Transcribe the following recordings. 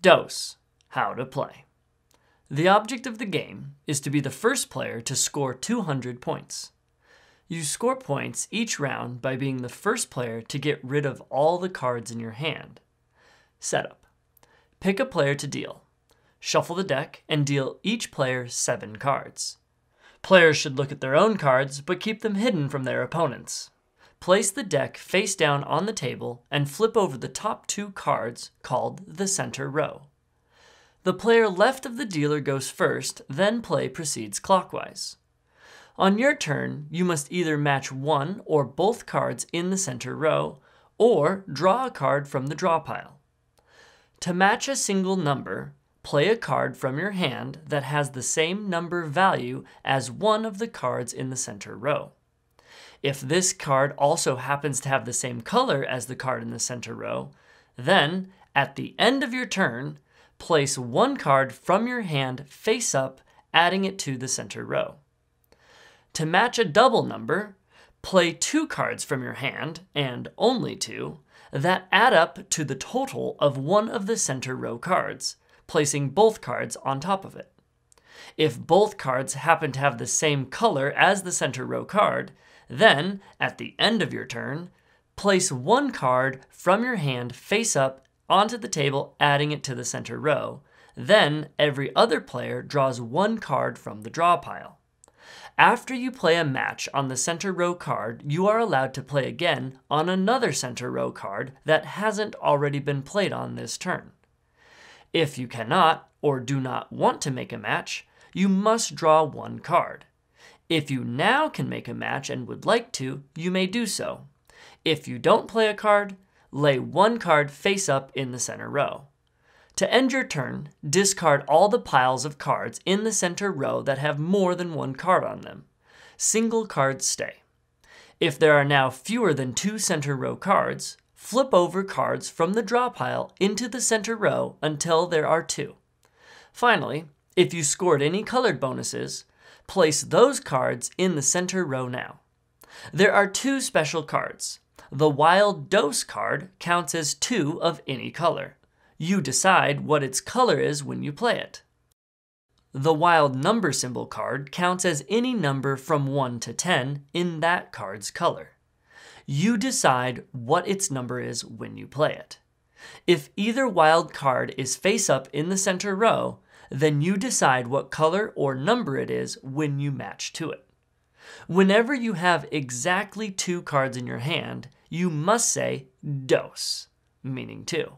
Dose, how to play. The object of the game is to be the first player to score 200 points. You score points each round by being the first player to get rid of all the cards in your hand. Setup. Pick a player to deal. Shuffle the deck and deal each player 7 cards. Players should look at their own cards, but keep them hidden from their opponents. Place the deck face down on the table and flip over the top 2 cards, called the center row. The player left of the dealer goes first, then play proceeds clockwise. On your turn, you must either match one or both cards in the center row, or draw a card from the draw pile. To match a single number, play a card from your hand that has the same number value as one of the cards in the center row. If this card also happens to have the same color as the card in the center row, then, at the end of your turn, place one card from your hand face up, adding it to the center row. To match a double number, play 2 cards from your hand, and only 2, that add up to the total of one of the center row cards, placing both cards on top of it. If both cards happen to have the same color as the center row card, then, at the end of your turn, place one card from your hand face up onto the table, adding it to the center row. Then, every other player draws one card from the draw pile. After you play a match on the center row card, you are allowed to play again on another center row card that hasn't already been played on this turn. If you cannot, or do not want to make a match, you must draw one card. If you now can make a match and would like to, you may do so. If you don't play a card, lay one card face up in the center row. To end your turn, discard all the piles of cards in the center row that have more than one card on them. Single cards stay. If there are now fewer than 2 center row cards, flip over cards from the draw pile into the center row until there are 2. Finally, if you scored any colored bonuses, place those cards in the center row now. There are 2 special cards. The Wild Dose card counts as 2 of any color. You decide what its color is when you play it. The Wild Number Symbol card counts as any number from 1 to 10 in that card's color. You decide what its number is when you play it. If either wild card is face up in the center row, then you decide what color or number it is when you match to it. Whenever you have exactly 2 cards in your hand, you must say dose, meaning 2.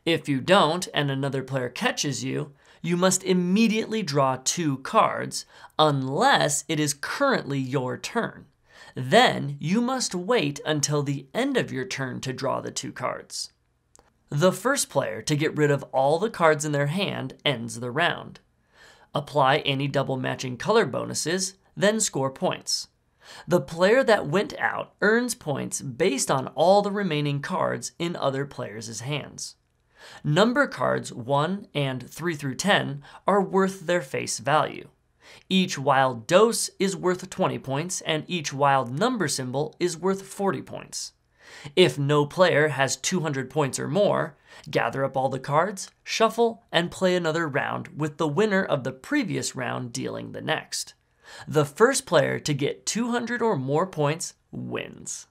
If you don't and another player catches you, you must immediately draw 2 cards unless it is currently your turn. Then you must wait until the end of your turn to draw the 2 cards. The first player to get rid of all the cards in their hand ends the round. Apply any double matching color bonuses, then score points. The player that went out earns points based on all the remaining cards in other players' hands. Number cards 1 and 3 through 10 are worth their face value. Each wild dose is worth 20 points, and each wild number symbol is worth 40 points. If no player has 200 points or more, gather up all the cards, shuffle, and play another round, with the winner of the previous round dealing the next. The first player to get 200 or more points wins.